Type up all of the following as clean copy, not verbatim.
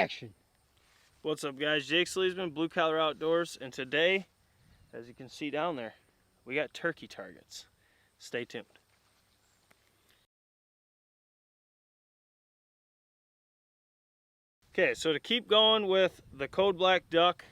Action. What's up, guys? Jake Sleesman, Blue Collar Outdoors, and today, as you can see down there, we got turkey targets. Stay tuned. Okay, so to keep going with the code black duck,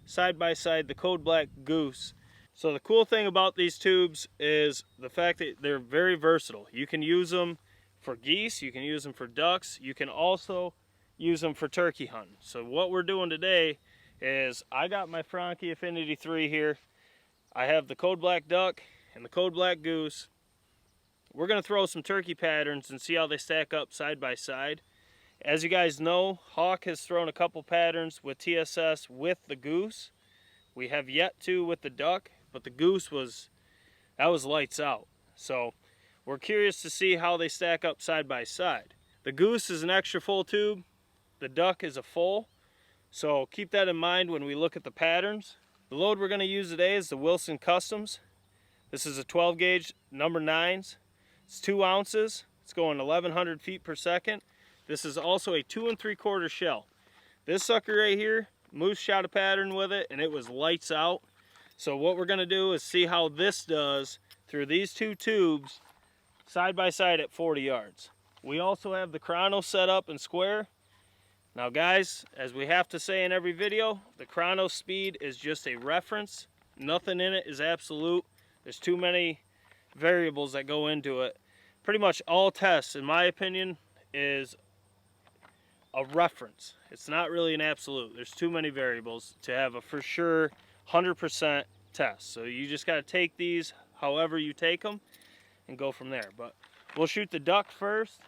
side by side the code black goose. So the cool thing about these tubes is the fact that they're very versatile. You can use them for geese, you can use them for ducks, you can also use them for turkey hunting. So what we're doing today is I got my Franchi Affinity 3 here. I have the code black duck and the code black goose. We're going to throw some turkey patterns and see how they stack up side by side. As you guys know, Hawk has thrown a couple patterns with TSS with the goose. We have yet to with the duck, but the goose was lights out. So we're curious to see how they stack up side by side. The goose is an extra full tube. The duck is a full. So keep that in mind when we look at the patterns. The load we're going to use today is the Wilson Customs. This is a 12 gauge number 9s. It's 2 ounces. It's going 1100 feet per second. This is also a 2 3/4 shell. This sucker right here, Moose shot a pattern with it and it was lights out. So what we're going to do is see how this does through these 2 tubes side by side at 40 yards. We also have the chrono set up in square. Now guys, as we have to say in every video, the chrono speed is just a reference. Nothing in it is absolute. There's too many variables that go into it. Pretty much all tests, in my opinion, is a reference. It's not really an absolute. There's too many variables to have a for sure 100% test. So you just got to take these however you take them and go from there. But we'll shoot the duck first.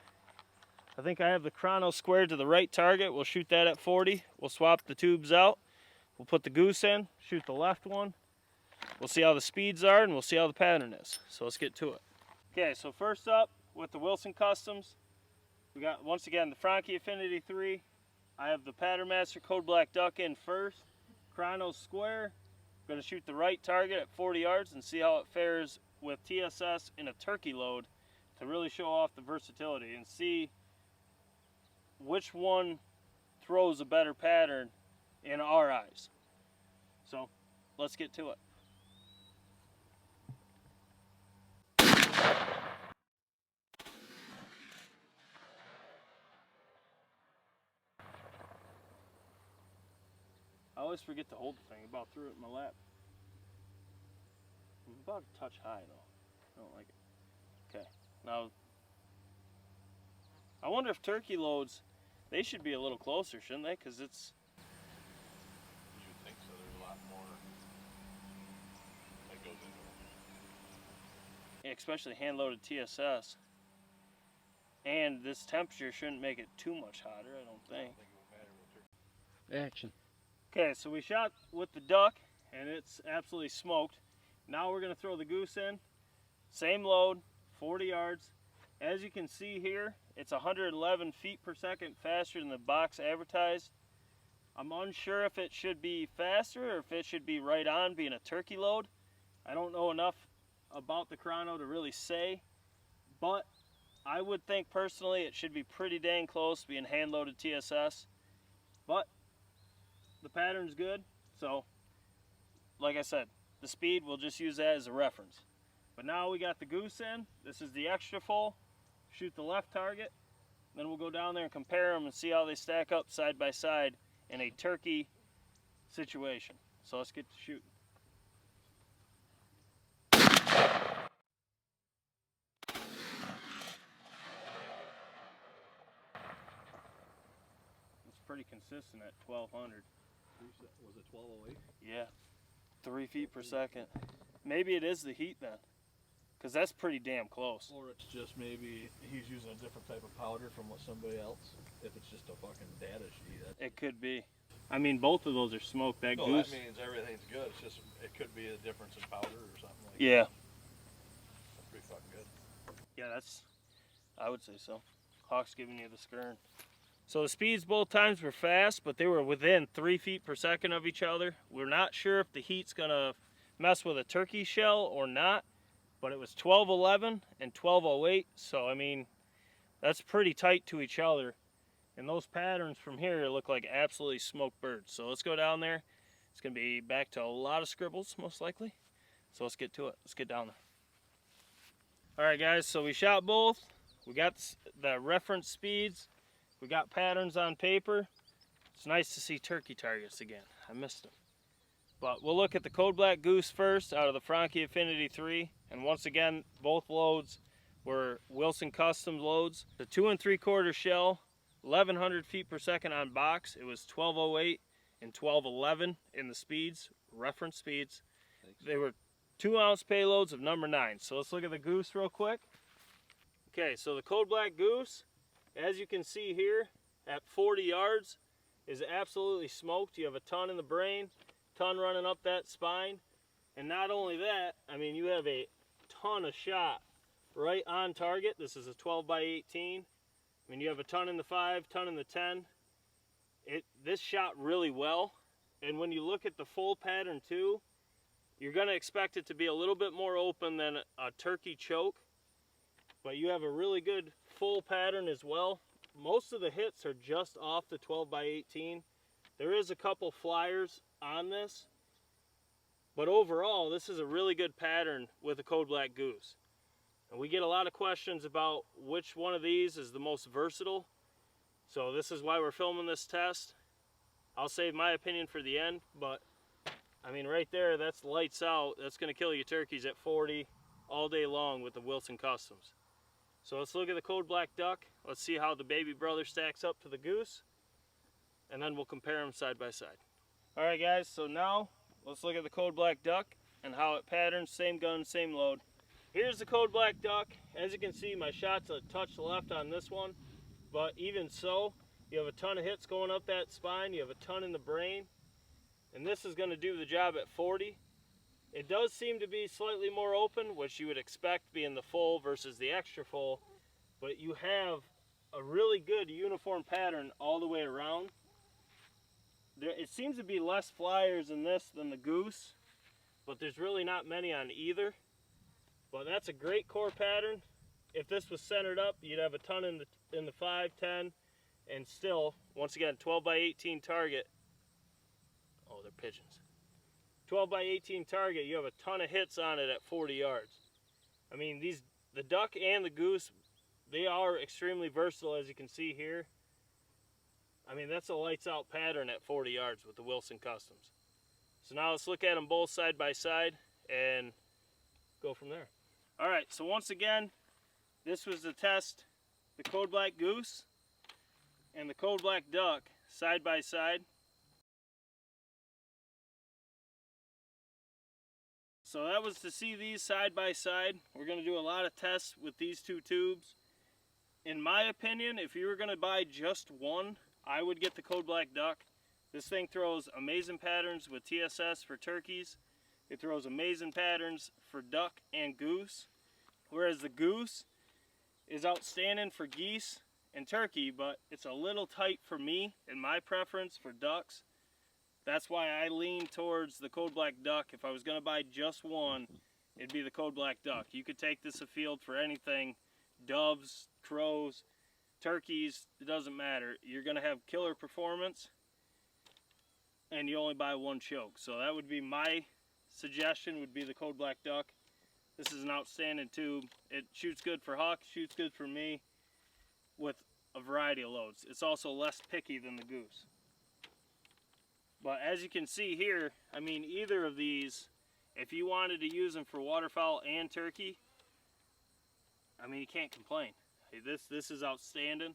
I think I have the chrono squared to the right target. We'll shoot that at 40. We'll swap the tubes out. We'll put the goose in, shoot the left one. We'll see how the speeds are and we'll see how the pattern is. So let's get to it. Okay, so first up with the Wilson Customs, we got once again the Franchi Affinity 3. I have the patternmaster code black duck in first. Chrono square. I'm going to shoot the right target at 40 yards and see how it fares with TSS in a turkey load to really show off the versatility and see which one throws a better pattern in our eyes. So let's get to it. I always forget to hold the thing. I about threw it in my lap. I'm about a touch high though. I don't like it. Okay, now I wonder if turkey loads, they should be a little closer, shouldn't they? Because it's... You would think so. There's a lot more that goes into it. Especially hand-loaded TSS. And this temperature shouldn't make it too much hotter, I don't think. I don't think it would matter with turkey. Action. Okay, so we shot with the duck, and it's absolutely smoked. Now we're going to throw the goose in. Same load, 40 yards. As you can see here, it's 111 feet per second faster than the box advertised. I'm unsure if it should be faster or if it should be right on being a turkey load. I don't know enough about the chrono to really say, but I would think personally it should be pretty dang close being hand-loaded TSS. But the pattern's good, so like I said, the speed, we'll just use that as a reference. But now we got the goose in. This is the extra full. Shoot the left target, then we'll go down there and compare them and see how they stack up side by side in a turkey situation. So let's get to shooting. It's pretty consistent at 1200. Was it 1208? Yeah, 3 feet per second. Maybe it is the heat then, because that's pretty damn close. Or it's just maybe he's using a different type of powder from what somebody else. If it's just a fucking data sheet. It could be. I mean, both of those are smoked. That No, goose. that means everything's good. It's just, it could be a difference in powder or something like Yeah. that. That's pretty fucking good. Yeah, that's, I would say so. Hawk's giving you the skern. So the speeds both times were fast, but they were within 3 feet per second of each other. We're not sure if the heat's gonna mess with a turkey shell or not, but it was 1211 and 1208. So I mean, that's pretty tight to each other. And those patterns from here look like absolutely smoked birds. So let's go down there. It's gonna be back to a lot of scribbles, most likely. So let's get to it. Let's get down there. All right, guys, so we shot both. We got the reference speeds. We got patterns on paper. It's nice to see turkey targets again. I missed them. But we'll look at the Code Black Goose first out of the Franchi Affinity 3. And once again, both loads were Wilson Custom loads. The 2 3/4 shell, 1100 feet per second on box. It was 1208 and 1211 in the speeds, reference speeds. They were 2-ounce payloads of number 9. So let's look at the Goose real quick. Okay, so the Code Black Goose, as you can see here, at 40 yards, is absolutely smoked. You have a ton in the brain, ton running up that spine. And not only that, I mean, you have a ton of shot right on target. This is a 12 by 18. I mean, you have a ton in the 5, ton in the 10. This shot really well. And when you look at the full pattern too, you're going to expect it to be a little bit more open than a turkey choke. But you have a really good full pattern as well. Most of the hits are just off the 12 by 18. There is a couple flyers on this. But overall, this is a really good pattern with the Code Black Goose. And we get a lot of questions about which one of these is the most versatile. So this is why we're filming this test. I'll save my opinion for the end, but I mean right there, that's lights out. That's gonna kill your turkeys at 40 all day long with the Wilson Customs. So let's look at the Code Black Duck. Let's see how the baby brother stacks up to the Goose, and then we'll compare them side by side. All right guys, so now let's look at the Code Black Duck and how it patterns, same gun, same load. Here's the Code Black Duck. As you can see, my shot's a touch left on this one, but even so, you have a ton of hits going up that spine, you have a ton in the brain, and this is gonna do the job at 40. It does seem to be slightly more open, which you would expect being the full versus the extra full, but you have a really good uniform pattern all the way around. It seems to be less flyers in this than the Goose, but there's really not many on either. But that's a great core pattern. If this was centered up, you'd have a ton in the 5, 10, and still, once again, 12 by 18 target. Oh, they're pigeons. 12 by 18 target, you have a ton of hits on it at 40 yards. I mean, the duck and the goose, they are extremely versatile, as you can see here. I mean, that's a lights out pattern at 40 yards with the Wilson Customs. So now let's look at them both side by side and go from there. All right, so once again, this was the test, the Code Black Goose and the Code Black Duck side by side. So that was to see these side by side. We're gonna do a lot of tests with these two tubes. In my opinion, if you were gonna buy just one, I would get the Code Black Duck. This thing throws amazing patterns with TSS for turkeys. It throws amazing patterns for duck and goose. Whereas the Goose is outstanding for geese and turkey, but it's a little tight for me in my preference for ducks. That's why I lean towards the Code Black Duck. If I was gonna buy just one, it'd be the Code Black Duck. You could take this afield for anything, doves, crows, turkeys, it doesn't matter. You're gonna have killer performance and you only buy one choke. So that would be my suggestion, would be the Code Black Duck. This is an outstanding tube. It shoots good for huck, shoots good for me with a variety of loads. It's also less picky than the Goose. But as you can see here, I mean, either of these, if you wanted to use them for waterfowl and turkey, I mean, you can't complain. This is outstanding.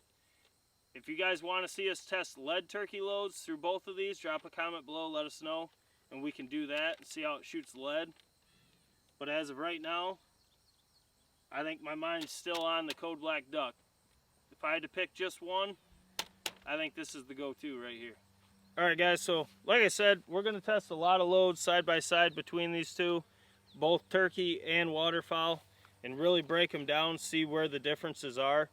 If you guys want to see us test lead turkey loads through both of these, drop a comment below, let us know, and we can do that and see how it shoots lead. But as of right now, I think my mind's still on the Code Black Duck. If I had to pick just one, I think this is the go-to right here. Alright guys, so like I said, we're going to test a lot of loads side by side between these two, both turkey and waterfowl, and really break them down, see where the differences are.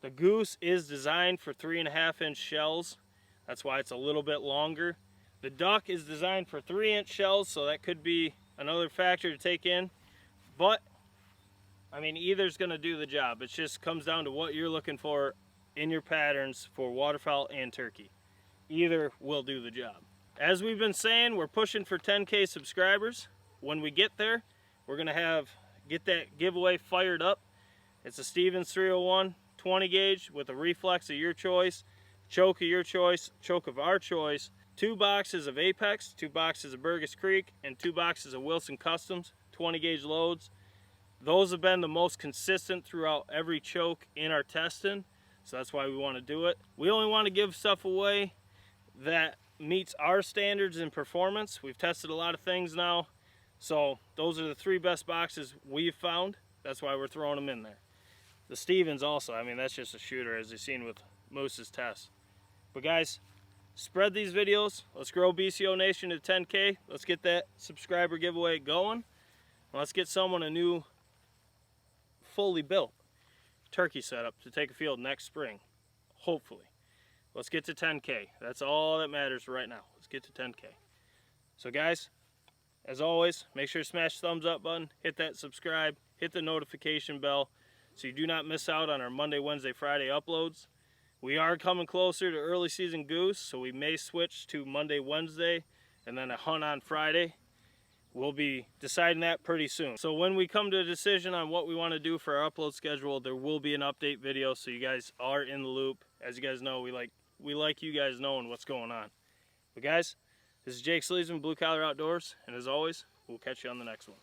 The Goose is designed for 3.5-inch shells. That's why it's a little bit longer. The Duck is designed for 3-inch shells, so that could be another factor to take in. But, I mean, either's going to do the job. It just comes down to what you're looking for in your patterns for waterfowl and turkey. Either will do the job. As we've been saying, we're pushing for 10K subscribers. When we get there, we're gonna get that giveaway fired up. It's a Stevens 301 20 gauge with a reflex of your choice, choke of your choice, choke of our choice, 2 boxes of Apex, 2 boxes of Burgess Creek, and 2 boxes of Wilson Customs 20 gauge loads. Those have been the most consistent throughout every choke in our testing, so that's why we want to do it. We only want to give stuff away that meets our standards in performance. We've tested a lot of things now, so those are the 3 best boxes we've found. That's why we're throwing them in there. The Stevens also, I mean, that's just a shooter, as you've seen with Moose's test. But guys, spread these videos. Let's grow BCO Nation to 10K. Let's get that subscriber giveaway going. Let's get someone a new, fully built turkey setup to take a field next spring, hopefully. Let's get to 10K. That's all that matters right now. Let's get to 10K. So guys, as always, make sure to smash the thumbs up button, hit that subscribe, hit the notification bell so you do not miss out on our Monday, Wednesday, Friday uploads. We are coming closer to early season goose, so we may switch to Monday, Wednesday, and then a hunt on Friday. We'll be deciding that pretty soon. So when we come to a decision on what we want to do for our upload schedule, there will be an update video so you guys are in the loop. As you guys know, we like you guys knowing what's going on. But guys, this is Jake Sleesman, Blue Collar Outdoors, and as always, we'll catch you on the next one.